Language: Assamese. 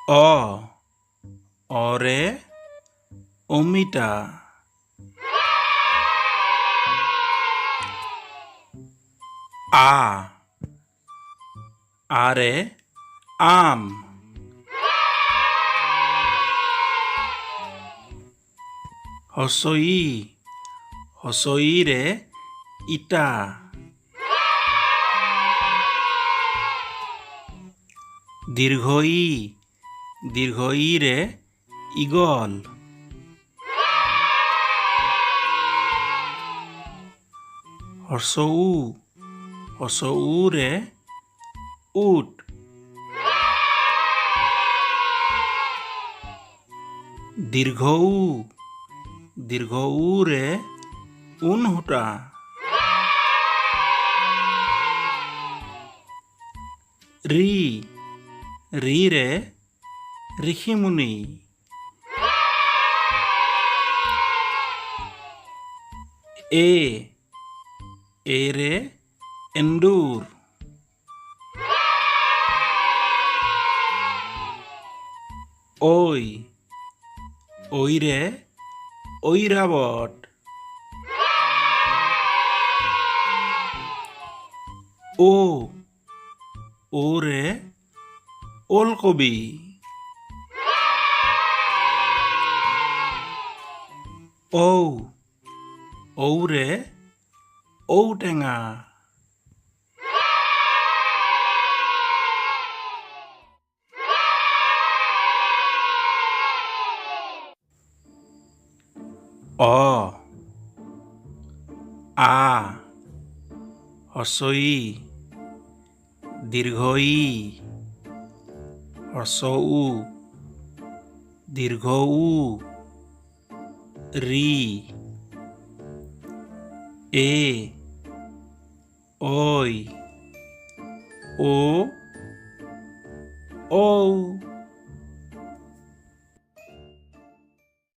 অ অৰে অমিতা। আ আৰে আম। হছই হছইৰে ইটা। দীৰ্ঘই দীৰ্ঘইৰে ঈগল। হৰ্ষৌ হৰ্ষৌৰে উট। দীৰ্ঘৌ দীৰ্ঘৌৰে ঊণসূতা। ঋ ঋৰে ঋষিমুনি। এৰে এন্দুৰ। ঐৰে ঐৰাবত। ওৰে ওলকবি। ঔৰে ঔটেঙা। আ হছই দীৰ্ঘই হৰ্ষৌ দীৰ্ঘৌ ঋ ঐ ও ঔ।